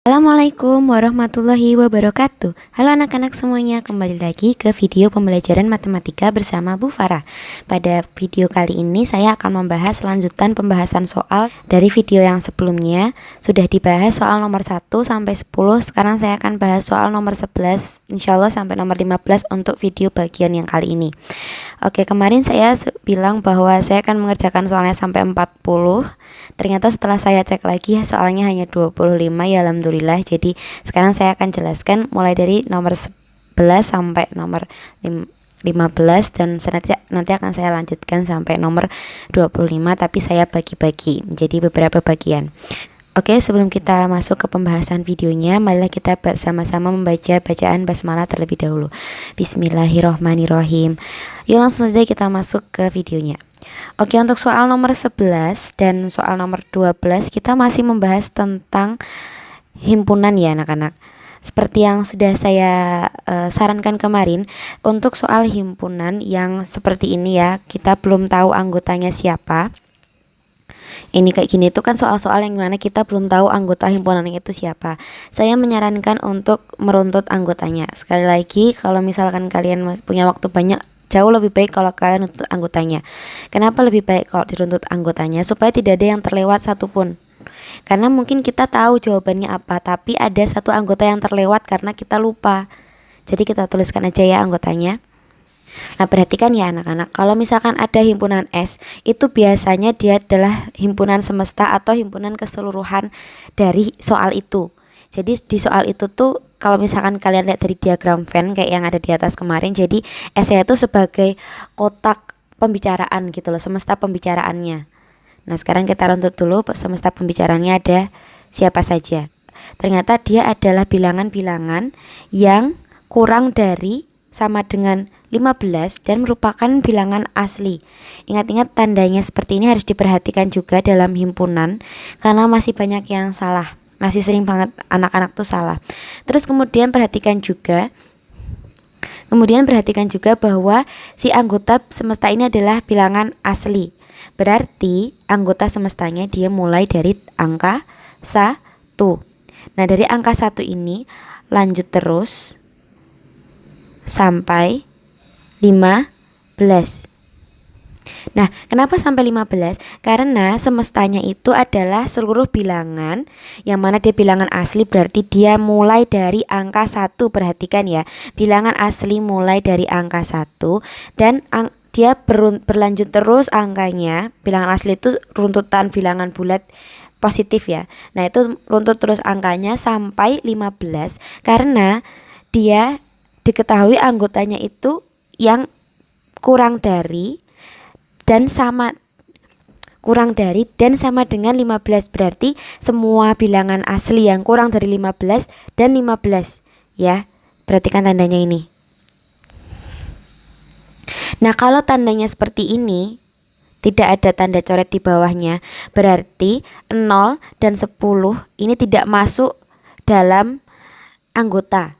Assalamualaikum warahmatullahi wabarakatuh. Halo anak-anak semuanya, kembali lagi ke video pembelajaran matematika bersama Bu Farah. Pada video kali ini saya akan membahas lanjutan pembahasan soal dari video yang sebelumnya. Sudah dibahas soal nomor 1 sampai 10. Sekarang saya akan bahas soal nomor 11, insyaallah sampai nomor 15 untuk video bagian yang kali ini. Oke, kemarin saya bilang bahwa saya akan mengerjakan soalnya sampai 40. Ternyata setelah saya cek lagi soalnya hanya 25, ya alhamdulillah. Jadi sekarang saya akan jelaskan mulai dari nomor 11 sampai nomor 15 dan nanti akan saya lanjutkan sampai nomor 25, tapi saya bagi-bagi menjadi beberapa bagian. Oke, sebelum kita masuk ke pembahasan videonya, marilah kita bersama-sama membaca bacaan basmalah terlebih dahulu. Bismillahirrohmanirrohim. Yuk langsung saja kita masuk ke videonya. Oke, untuk soal nomor 11 dan soal nomor 12 kita masih membahas tentang himpunan ya anak-anak. Seperti yang sudah saya sarankan kemarin, untuk soal himpunan yang seperti ini ya, kita belum tahu anggotanya siapa. Ini kayak gini itu kan soal-soal yang mana kita belum tahu anggota himpunan itu siapa. Saya menyarankan untuk meruntut anggotanya. Sekali lagi, kalau misalkan kalian punya waktu banyak, jauh lebih baik kalau kalian runtut anggotanya. Kenapa lebih baik kalau diruntut anggotanya? Supaya tidak ada yang terlewat satupun. Karena mungkin kita tahu jawabannya apa, tapi ada satu anggota yang terlewat karena kita lupa. Jadi kita tuliskan aja ya anggotanya. Nah, perhatikan ya anak-anak, kalau misalkan ada himpunan S, itu biasanya dia adalah himpunan semesta atau himpunan keseluruhan dari soal itu. Jadi di soal itu tuh kalau misalkan kalian lihat dari diagram Venn kayak yang ada di atas kemarin, jadi S-nya itu sebagai kotak pembicaraan gitu loh, semesta pembicaraannya. Nah, sekarang kita runtut dulu semesta pembicaraannya ada siapa saja. Ternyata dia adalah bilangan-bilangan yang kurang dari sama dengan 15 dan merupakan bilangan asli. Ingat-ingat tandanya seperti ini harus diperhatikan juga dalam himpunan karena masih banyak yang salah. Masih sering banget anak-anak tuh salah. Terus kemudian perhatikan juga bahwa si anggota semesta ini adalah bilangan asli. Berarti anggota semestanya dia mulai dari angka 1. Nah, dari angka 1 ini lanjut terus sampai 15. Nah, kenapa sampai 15? Karena semestanya itu adalah seluruh bilangan yang mana dia bilangan asli, berarti dia mulai dari angka 1. Perhatikan ya, bilangan asli mulai dari angka 1 dan dia berlanjut terus angkanya. Bilangan asli itu runtutan bilangan bulat positif ya. Nah, itu runtut terus angkanya sampai 15 karena dia diketahui anggotanya itu yang kurang dari dan sama dengan 15. Berarti semua bilangan asli yang kurang dari 15 dan 15 ya. Perhatikan tandanya ini. Nah, kalau tandanya seperti ini, tidak ada tanda coret di bawahnya, berarti 0 dan 10 ini tidak masuk dalam anggota.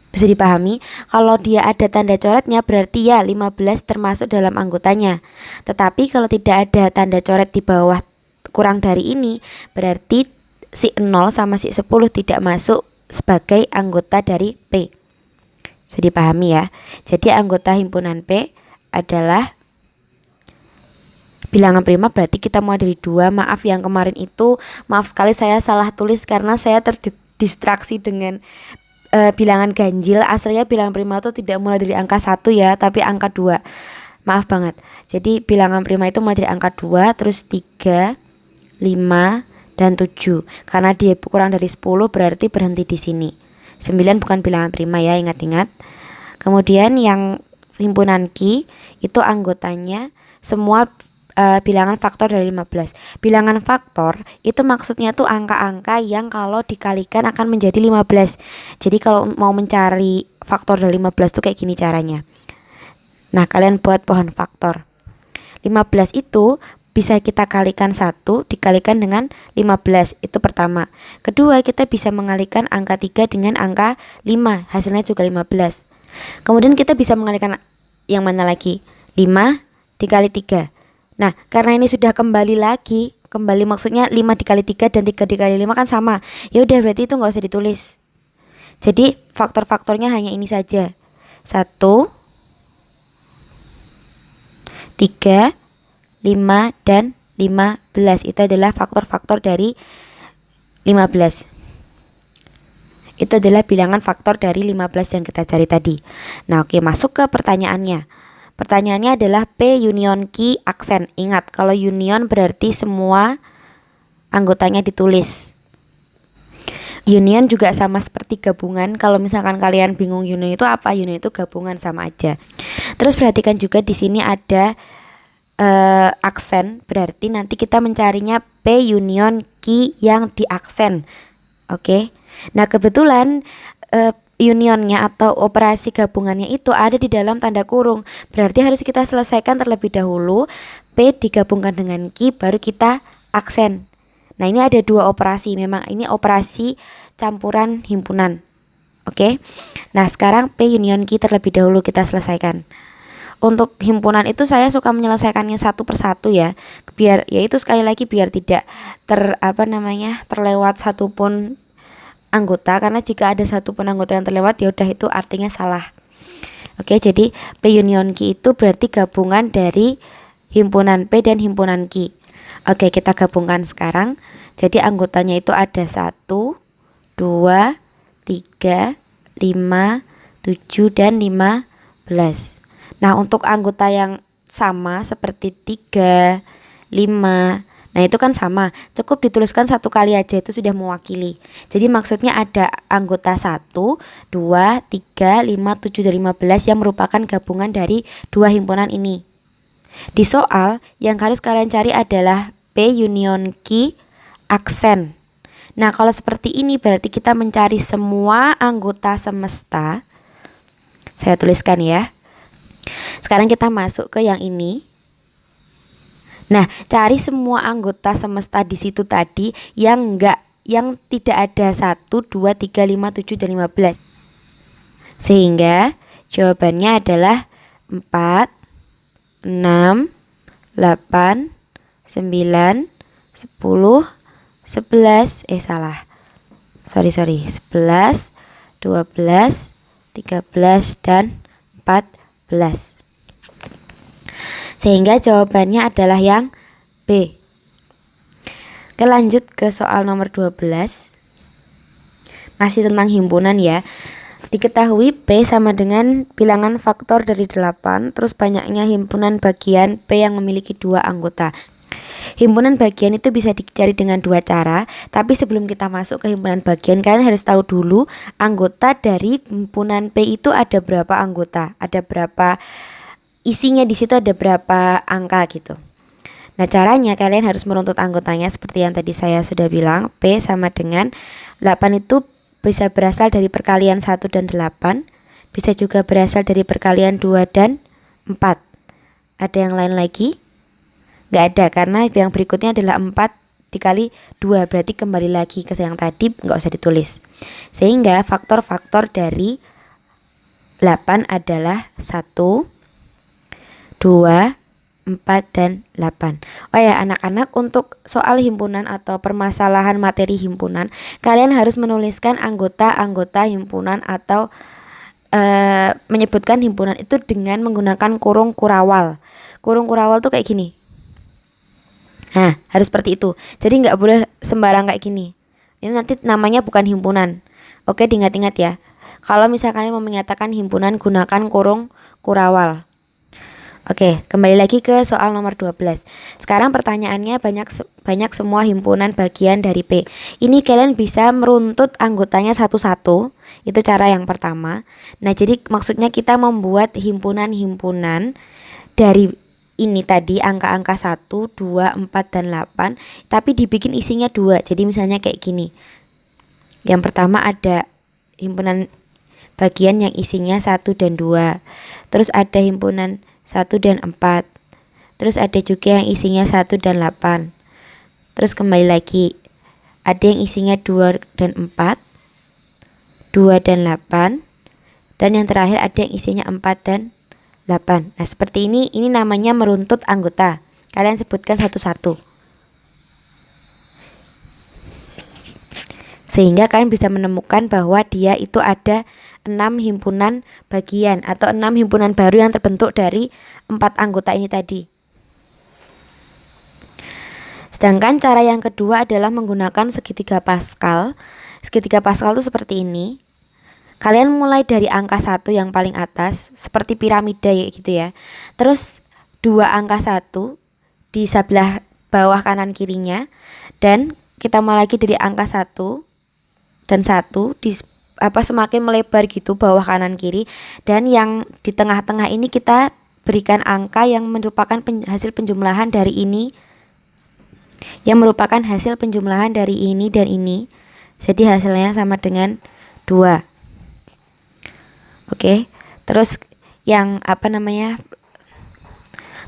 Bisa dipahami? Kalau dia ada tanda coretnya berarti ya 15 termasuk dalam anggotanya. Tetapi kalau tidak ada tanda coret di bawah kurang dari ini, berarti si 0 sama si 10 tidak masuk sebagai anggota dari P. Bisa dipahami ya? Jadi anggota himpunan P adalah bilangan prima, berarti kita mulai dari 2. Maaf yang kemarin itu, maaf sekali saya salah tulis karena saya terdistraksi dengan bilangan ganjil. Aslinya bilangan prima itu tidak mulai dari angka 1 ya, tapi angka 2. Maaf banget. Jadi bilangan prima itu mulai dari angka 2, terus 3, 5, dan 7. Karena dia kurang dari 10 berarti berhenti di sini. 9 bukan bilangan prima ya, ingat-ingat. Kemudian yang himpunan Q itu anggotanya semua bilangan faktor dari 15. Bilangan faktor itu maksudnya tuh angka-angka yang kalau dikalikan akan menjadi 15. Jadi kalau mau mencari faktor dari 15 tuh kayak gini caranya. Nah, kalian buat pohon faktor. 15 itu bisa kita kalikan 1 dikalikan dengan 15. Itu pertama. Kedua, kita bisa mengalikan angka 3 dengan angka 5. Hasilnya juga 15. Kemudian kita bisa mengalikan yang mana lagi? 5 dikali 3. Nah, karena ini sudah kembali lagi kembali, maksudnya 5 dikali 3 dan 3 dikali 5 kan sama. Ya udah berarti itu nggak usah ditulis. Jadi faktor-faktornya hanya ini saja. 1, 3, 5, dan 15. Itu adalah faktor-faktor dari 15. Itu adalah bilangan faktor dari 15 yang kita cari tadi. Nah, oke, masuk ke pertanyaannya. Pertanyaannya adalah P union Q aksen. Ingat, kalau union berarti semua anggotanya ditulis. Union juga sama seperti gabungan. Kalau misalkan kalian bingung union itu apa, union itu gabungan, sama aja. Terus perhatikan juga di sini ada aksen, berarti nanti kita mencarinya P union Q yang diaksen. Oke. Nah, kebetulan unionnya atau operasi gabungannya itu ada di dalam tanda kurung. Berarti harus kita selesaikan terlebih dahulu P digabungkan dengan Q, baru kita aksen. Nah, ini ada dua operasi. Memang ini operasi campuran himpunan. Oke. Nah, sekarang P union Q terlebih dahulu kita selesaikan. Untuk himpunan itu saya suka menyelesaikannya satu persatu ya, biar yaitu sekali lagi biar tidak terlewat satupun anggota, karena jika ada satupun anggota yang terlewat ya udah itu artinya salah. Oke, jadi P union Q itu berarti gabungan dari himpunan P dan himpunan Q. Oke, kita gabungkan sekarang. Jadi anggotanya itu ada 1, 2, 3, 5, 7, dan 15. Nah, untuk anggota yang sama seperti 3, 5, nah itu kan sama, cukup dituliskan satu kali aja, itu sudah mewakili. Jadi maksudnya ada anggota 1, 2, 3, 5, 7, dan 15 yang merupakan gabungan dari dua himpunan ini. Di soal yang harus kalian cari adalah P union Q aksen. Nah, kalau seperti ini berarti kita mencari semua anggota semesta. Saya tuliskan ya. Sekarang kita masuk ke yang ini. Nah, cari semua anggota semesta di situ tadi yang tidak ada 1, 2, 3, 5, 7, dan 15. Sehingga jawabannya adalah 4, 6, 8, 9, 10, 11, salah. Sorry, 11, 12, 13, dan 14. Sehingga jawabannya adalah yang B. Oke, lanjut ke soal nomor 12. Masih tentang himpunan ya. Diketahui P sama dengan bilangan faktor dari 8, terus banyaknya himpunan bagian P yang memiliki 2 anggota. Himpunan bagian itu bisa dicari dengan 2 cara, tapi sebelum kita masuk ke himpunan bagian, kalian harus tahu dulu anggota dari himpunan P itu ada berapa anggota, ada berapa isinya, di situ ada berapa angka gitu. Nah, caranya kalian harus meruntut anggotanya seperti yang tadi saya sudah bilang. P sama dengan 8 itu bisa berasal dari perkalian 1 dan 8, bisa juga berasal dari perkalian 2 dan 4. Ada yang lain lagi? Gak ada, karena yang berikutnya adalah 4 dikali 2, berarti kembali lagi ke yang tadi, gak usah ditulis. Sehingga faktor-faktor dari 8 adalah 1, 2, 4, dan 8. Oh ya anak-anak, untuk soal himpunan atau permasalahan materi himpunan, kalian harus menuliskan anggota-anggota himpunan atau menyebutkan himpunan itu dengan menggunakan kurung kurawal. Kurung kurawal tuh kayak gini. Nah, harus seperti itu. Jadi nggak boleh sembarang kayak gini. Ini nanti namanya bukan himpunan. Oke, diingat-ingat ya. Kalau misalkan kalian mau menyatakan himpunan, gunakan kurung kurawal. Oke, kembali lagi ke soal nomor 12. Sekarang pertanyaannya banyak semua himpunan bagian dari P. Ini kalian bisa meruntut anggotanya satu-satu. Itu cara yang pertama. Nah, jadi maksudnya kita membuat himpunan-himpunan dari ini tadi angka-angka 1, 2, 4, dan 8, tapi dibikin isinya 2. Jadi misalnya kayak gini. Yang pertama ada himpunan bagian yang isinya 1 dan 2. Terus ada himpunan 1 dan 4. Terus ada juga yang isinya 1 dan 8. Terus kembali lagi. Ada yang isinya 2 dan 4, 2 dan 8. Dan yang terakhir ada yang isinya 4 dan 8. Nah, seperti ini namanya meruntut anggota. Kalian sebutkan satu-satu. Sehingga kalian bisa menemukan bahwa dia itu ada 6 himpunan bagian atau 6 himpunan baru yang terbentuk dari 4 anggota ini tadi. Sedangkan cara yang kedua adalah menggunakan segitiga Pascal. Segitiga Pascal itu seperti ini. Kalian mulai dari angka 1 yang paling atas, seperti piramida ya gitu ya. Terus 2 angka 1 di sebelah bawah kanan kirinya, dan kita mulai lagi dari angka 1 dan 1 di semakin melebar gitu bawah kanan kiri, dan yang di tengah-tengah ini kita berikan angka yang merupakan hasil penjumlahan dari ini, yang merupakan hasil penjumlahan dari ini dan ini. Jadi hasilnya sama dengan 2. Oke. Terus yang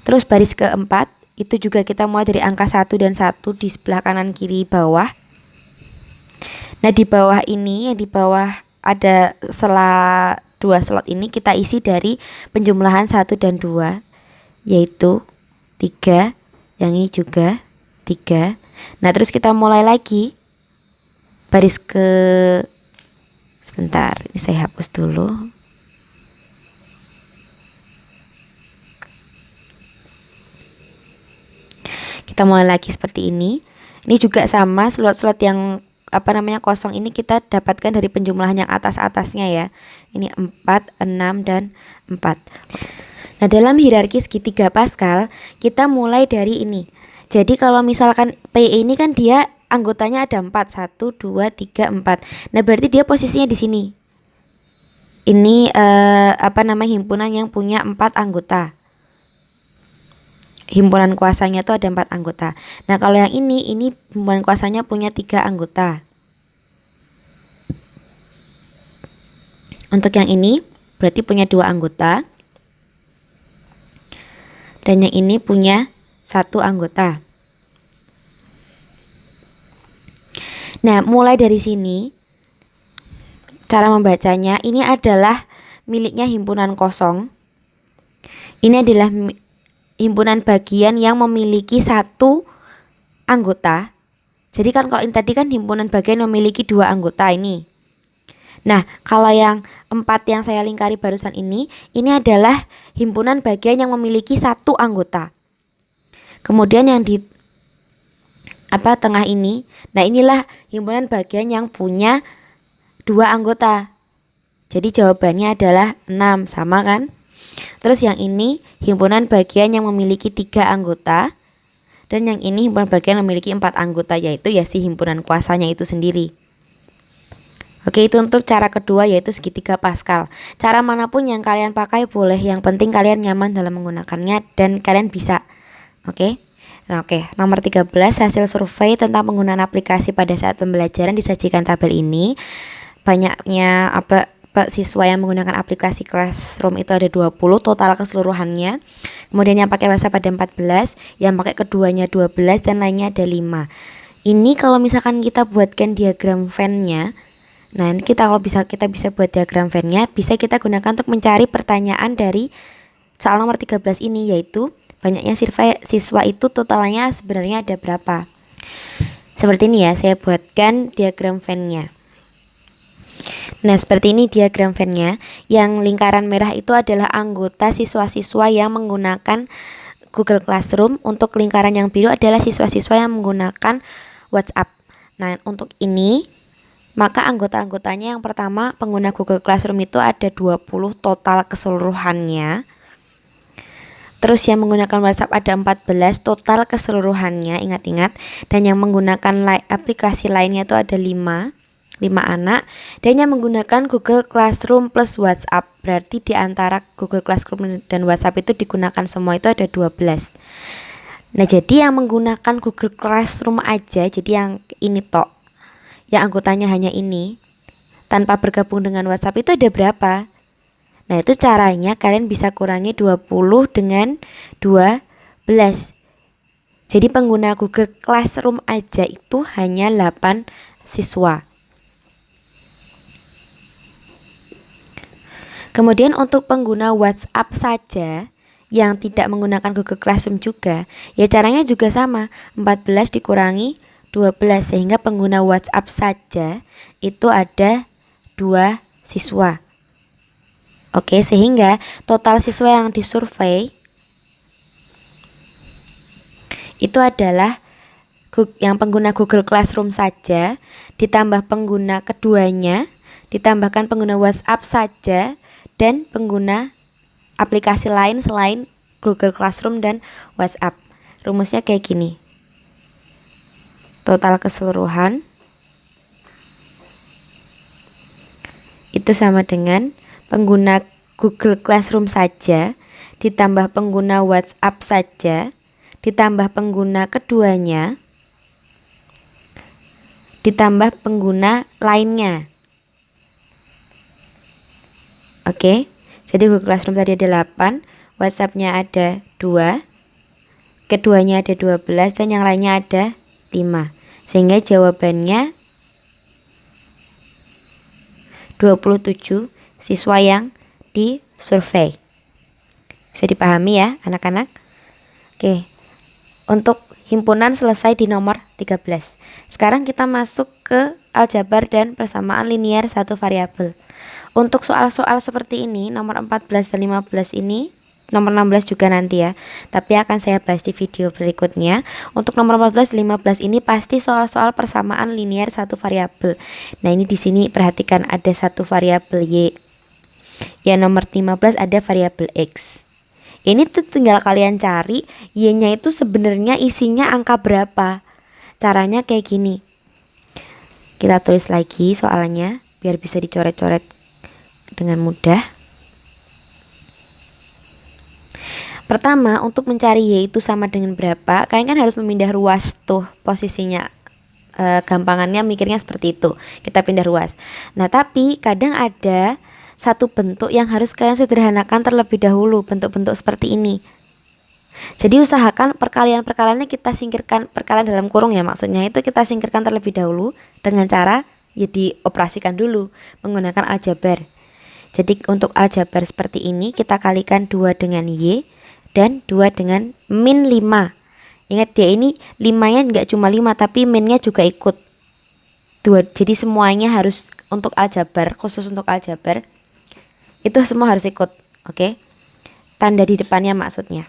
terus baris keempat itu juga kita mulai dari angka 1 dan 1 di sebelah kanan kiri bawah. Nah, di bawah ini, yang di bawah ada 2 slot ini kita isi dari penjumlahan 1 dan 2, yaitu 3, yang ini juga 3. Nah, terus kita mulai lagi baris sebentar, ini saya hapus dulu. Kita mulai lagi seperti ini. Ini juga sama, slot-slot yang kosong ini kita dapatkan dari penjumlahan yang atas-atasnya ya. Ini 4, 6 dan 4. Nah, dalam hierarki segitiga Pascal kita mulai dari ini. Jadi kalau misalkan P ini kan dia anggotanya ada 4, 1, 2, 3, 4. Nah, berarti dia posisinya di sini. Ini himpunan yang punya 4 anggota. Himpunan kuasanya itu ada 4 anggota. Nah, kalau yang ini himpunan kuasanya punya 3 anggota. Untuk yang ini berarti punya 2 anggota. Dan yang ini punya 1 anggota. Nah, mulai dari sini cara membacanya, ini adalah miliknya himpunan kosong. Ini adalah himpunan bagian yang memiliki 1 anggota. Jadi kan kalau ini tadi kan himpunan bagian memiliki 2 anggota ini. Nah, kalau yang 4 yang saya lingkari barusan ini adalah himpunan bagian yang memiliki 1 anggota. Kemudian yang di tengah ini, nah inilah himpunan bagian yang punya 2 anggota. Jadi jawabannya adalah 6, sama kan? Terus yang ini himpunan bagian yang memiliki 3 anggota. Dan yang ini himpunan bagian yang memiliki 4 anggota, yaitu ya si himpunan kuasanya itu sendiri. Oke, itu untuk cara kedua, yaitu segitiga Pascal. Cara manapun yang kalian pakai boleh, yang penting kalian nyaman dalam menggunakannya dan kalian bisa. Oke. Nah, nomor 13, hasil survei tentang penggunaan aplikasi pada saat pembelajaran disajikan tabel ini. Banyaknya siswa yang menggunakan aplikasi Classroom itu ada 20 total keseluruhannya. Kemudian yang pakai WhatsApp ada 14, yang pakai keduanya 12, dan lainnya ada 5. Ini kalau misalkan kita buatkan diagram Venn-nya, nah kita bisa buat diagram Venn-nya, bisa kita gunakan untuk mencari pertanyaan dari soal nomor 13 ini, yaitu banyaknya siswa itu totalnya sebenarnya ada berapa. Seperti ini ya, saya buatkan diagram Venn-nya. Nah, seperti ini diagram Venn-nya. Yang lingkaran merah itu adalah anggota siswa-siswa yang menggunakan Google Classroom. Untuk lingkaran yang biru adalah siswa-siswa yang menggunakan WhatsApp. Nah, untuk ini maka anggota-anggotanya yang pertama pengguna Google Classroom itu ada 20 total keseluruhannya. Terus yang menggunakan WhatsApp ada 14 total keseluruhannya, ingat-ingat. Dan yang menggunakan aplikasi lainnya itu ada 5 anak. Dan yang menggunakan Google Classroom plus WhatsApp, berarti di antara Google Classroom dan WhatsApp itu digunakan semua itu ada 12. Nah, jadi yang menggunakan Google Classroom aja, jadi yang ini tok, yang anggotanya hanya ini, tanpa bergabung dengan WhatsApp itu ada berapa? Nah, itu caranya kalian bisa kurangi 20 dengan 12. Jadi pengguna Google Classroom aja itu hanya 8 siswa. Kemudian untuk pengguna WhatsApp saja yang tidak menggunakan Google Classroom juga, ya caranya juga sama, 14 dikurangi 12, sehingga pengguna WhatsApp saja itu ada 2 siswa. Oke, sehingga total siswa yang disurvei itu adalah yang pengguna Google Classroom saja, ditambah pengguna keduanya, ditambahkan pengguna WhatsApp saja, dan pengguna aplikasi lain selain Google Classroom dan WhatsApp. Rumusnya kayak gini. Total keseluruhan itu sama dengan pengguna Google Classroom saja ditambah pengguna WhatsApp saja ditambah pengguna keduanya ditambah pengguna lainnya. Oke, jadi Google Classroom tadi ada 8, WhatsApp-nya ada 2, keduanya ada 12, dan yang lainnya ada 5. Sehingga jawabannya 27 siswa yang disurvei. Bisa dipahami ya anak-anak? Oke, untuk himpunan selesai di nomor 13. Sekarang kita masuk ke aljabar dan persamaan linear satu variabel. Untuk soal-soal seperti ini, nomor 14 dan 15 ini, nomor 16 juga nanti ya, tapi akan saya bahas di video berikutnya. Untuk nomor 14 dan 15 ini pasti soal-soal persamaan linear satu variabel. Nah, ini di sini perhatikan ada satu variabel Y. Ya, nomor 15 ada variabel X. Ini tuh tinggal kalian cari Y-nya itu sebenarnya isinya angka berapa. Caranya kayak gini. Kita tulis lagi soalnya biar bisa dicoret-coret dengan mudah. Pertama, untuk mencari Y itu sama dengan berapa, kalian kan harus memindah ruas tuh posisinya. Gampangannya mikirnya seperti itu. Kita pindah ruas. Nah, tapi kadang ada satu bentuk yang harus kalian sederhanakan terlebih dahulu, bentuk-bentuk seperti ini. Jadi usahakan perkalian-perkaliannya kita singkirkan, perkalian dalam kurung ya maksudnya, itu kita singkirkan terlebih dahulu dengan cara ya dioperasikan dulu menggunakan aljabar. Jadi untuk aljabar seperti ini kita kalikan 2 dengan Y dan 2 dengan min 5. Ingat ya, ini 5-nya enggak cuma 5 tapi minnya juga ikut 2. Jadi semuanya harus untuk aljabar, khusus untuk aljabar itu semua harus ikut. Oke. Tanda di depannya maksudnya.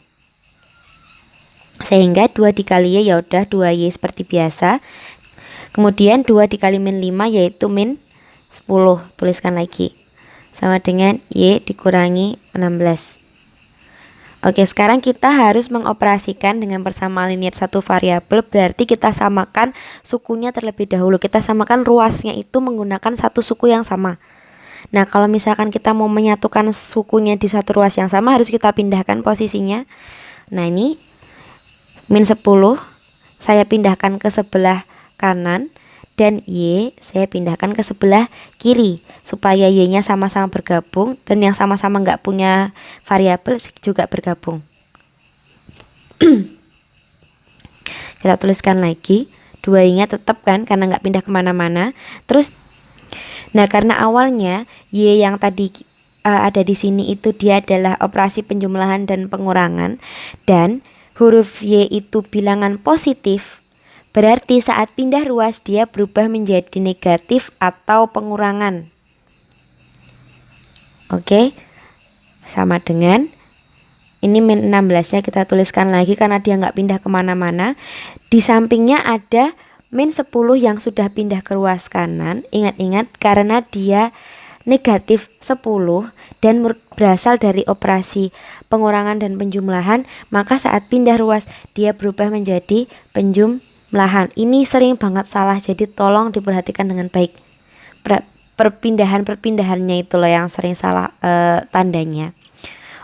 Sehingga 2 dikali Y ya udah 2Y seperti biasa. Kemudian 2 dikali min 5 yaitu min 10. Tuliskan lagi. Sama dengan Y dikurangi 16. Oke, sekarang kita harus mengoperasikan dengan persamaan linear satu variabel, berarti kita samakan sukunya terlebih dahulu. Kita samakan ruasnya itu menggunakan satu suku yang sama. Nah, kalau misalkan kita mau menyatukan sukunya di satu ruas yang sama, harus kita pindahkan posisinya. Nah, ini min 10 saya pindahkan ke sebelah kanan dan Y saya pindahkan ke sebelah kiri supaya Y-nya sama-sama bergabung dan yang sama-sama nggak punya variabel juga bergabung. Kita tuliskan lagi 2Y-nya tetap kan karena nggak pindah kemana-mana. Terus, nah karena awalnya Y yang tadi ada di sini itu dia adalah operasi penjumlahan dan pengurangan dan huruf Y itu bilangan positif. Berarti saat pindah ruas dia berubah menjadi negatif atau pengurangan. Oke. Sama dengan ini min 16 nya kita tuliskan lagi karena dia nggak pindah kemana-mana. Di sampingnya ada min 10 yang sudah pindah ke ruas kanan. Ingat-ingat karena dia negatif 10 dan berasal dari operasi pengurangan dan penjumlahan, maka saat pindah ruas dia berubah menjadi penjumlahan. Ini sering banget salah, jadi tolong diperhatikan dengan baik. Perpindahannya itu loh yang sering salah tandanya.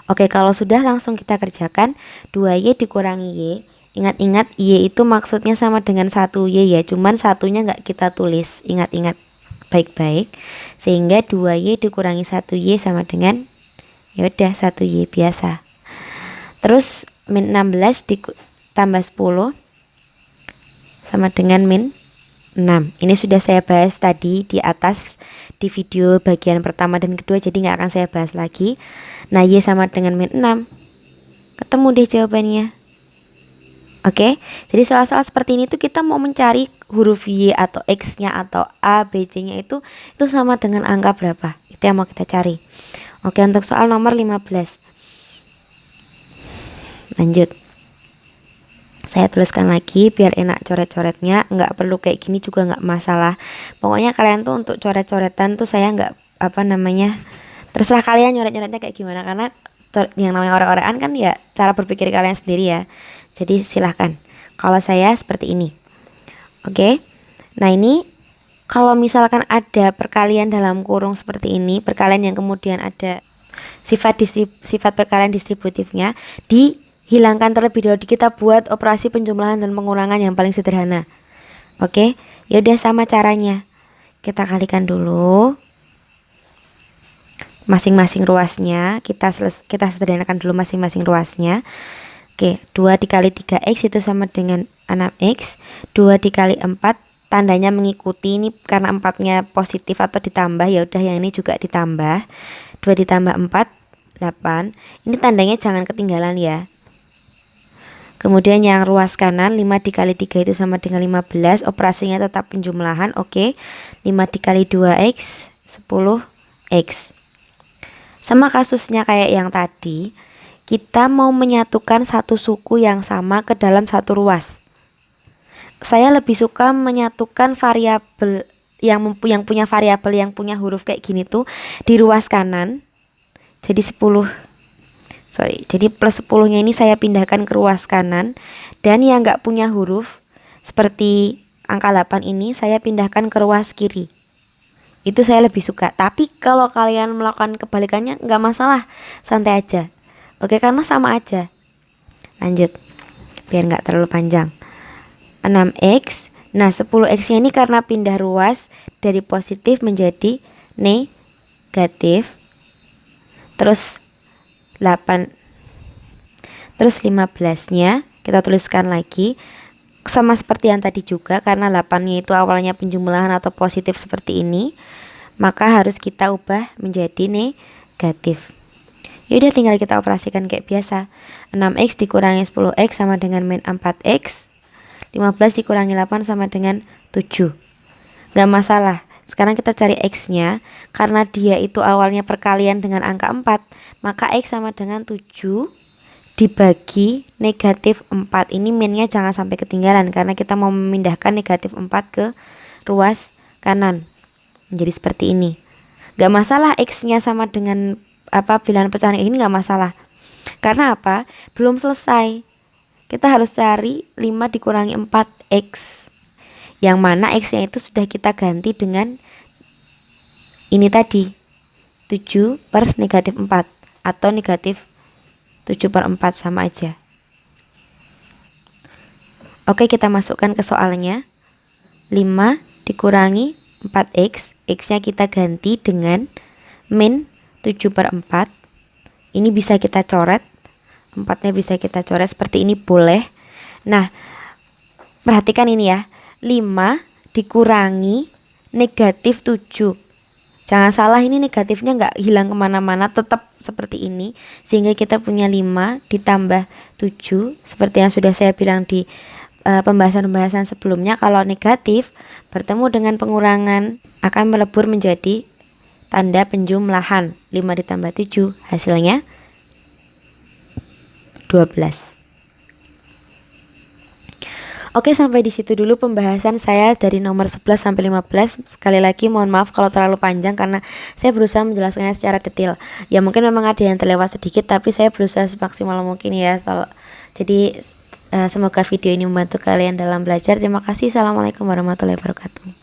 Oke, kalau sudah langsung kita kerjakan. 2Y dikurangi Y. Ingat-ingat Y itu maksudnya sama dengan 1Y ya, cuman satunya nggak kita tulis. Ingat-ingat baik-baik. Sehingga 2Y dikurangi 1Y sama dengan yaudah 1Y biasa. Terus min 16 ditambah 10 sama dengan min 6. Ini sudah saya bahas tadi di atas di video bagian pertama dan kedua, jadi nggak akan saya bahas lagi. Nah, Y sama dengan min 6. Ketemu deh jawabannya. Oke, jadi soal-soal seperti ini tuh kita mau mencari huruf Y atau X-nya atau A, B, C-nya itu sama dengan angka berapa. Itu yang mau kita cari. Oke, untuk soal nomor 15. Lanjut. Saya tuliskan lagi biar enak coret-coretnya, nggak perlu kayak gini juga nggak masalah. Pokoknya kalian tuh untuk coret-coretan tuh saya nggak terserah kalian nyoret-nyoretnya kayak gimana, karena yang namanya orang-orangan kan ya cara berpikir kalian sendiri ya. Jadi silahkan. Kalau saya seperti ini. Oke. Nah ini kalau misalkan ada perkalian dalam kurung seperti ini, perkalian yang kemudian ada sifat perkalian distributifnya, dihilangkan terlebih dahulu. Kita buat operasi penjumlahan dan pengurangan yang paling sederhana. Oke. Ya udah sama caranya. Kita kalikan dulu masing-masing ruasnya, kita sederhanakan dulu masing-masing ruasnya. Oke, 2 dikali 3x itu sama dengan 6x. 2 dikali 4 tandanya mengikuti, ini karena 4-nya positif atau ditambah, ya udah yang ini juga ditambah. 2 ditambah 4 8. Ini tandanya jangan ketinggalan ya. Kemudian yang ruas kanan 5 dikali 3 itu sama dengan 15. Operasinya tetap penjumlahan. Oke. 5 dikali 2x 10x. Sama kasusnya kayak yang tadi, kita mau menyatukan satu suku yang sama ke dalam satu ruas. Saya lebih suka menyatukan variabel yang punya variabel yang punya huruf kayak gini tuh di ruas kanan. Jadi jadi plus 10-nya ini saya pindahkan ke ruas kanan, dan yang nggak punya huruf seperti angka 8 ini saya pindahkan ke ruas kiri. Itu saya lebih suka. Tapi kalau kalian melakukan kebalikannya nggak masalah, santai aja. Oke, karena sama aja. Lanjut, biar nggak terlalu panjang. 6x. Nah 10x-nya ini karena pindah ruas dari positif menjadi negatif. Terus 8. Terus 15-nya kita tuliskan lagi. Sama seperti yang tadi juga, karena 8-nya itu awalnya penjumlahan atau positif seperti ini, maka harus kita ubah menjadi negatif. Yaudah tinggal kita operasikan kayak biasa. 6x dikurangi 10x sama dengan min 4x. 15 dikurangi 8 sama dengan 7. Gak masalah. Sekarang kita cari x-nya. Karena dia itu awalnya perkalian dengan angka 4, maka x sama dengan 7 dibagi negatif 4. Ini minnya jangan sampai ketinggalan, karena kita mau memindahkan negatif 4 ke ruas kanan. Menjadi seperti ini. Gak masalah x-nya sama dengan bilangan pecahan ini, gak masalah. Karena apa? Belum selesai. Kita harus cari 5 dikurangi 4x. Yang mana x-nya itu sudah kita ganti dengan ini tadi, 7 per negatif 4 atau negatif 7/4 sama aja. Oke, kita masukkan ke soalnya. 5 dikurangi 4x, x-nya kita ganti dengan min 7/4. Ini bisa kita coret, 4-nya bisa kita coret seperti ini, boleh. Nah, perhatikan ini ya, 5 dikurangi negatif 7. Jangan salah, ini negatifnya nggak hilang kemana-mana, tetap seperti ini. Sehingga kita punya 5 ditambah 7. Seperti yang sudah saya bilang di pembahasan-pembahasan sebelumnya, kalau negatif bertemu dengan pengurangan akan melebur menjadi tanda penjumlahan. 5 ditambah 7 hasilnya 12. Oke, sampai di situ dulu pembahasan saya dari nomor 11 sampai 15. Sekali lagi mohon maaf kalau terlalu panjang, karena saya berusaha menjelaskannya secara detail. Ya mungkin memang ada yang terlewat sedikit, tapi saya berusaha semaksimal mungkin ya. Jadi semoga video ini membantu kalian dalam belajar. Terima kasih. Assalamualaikum warahmatullahi wabarakatuh.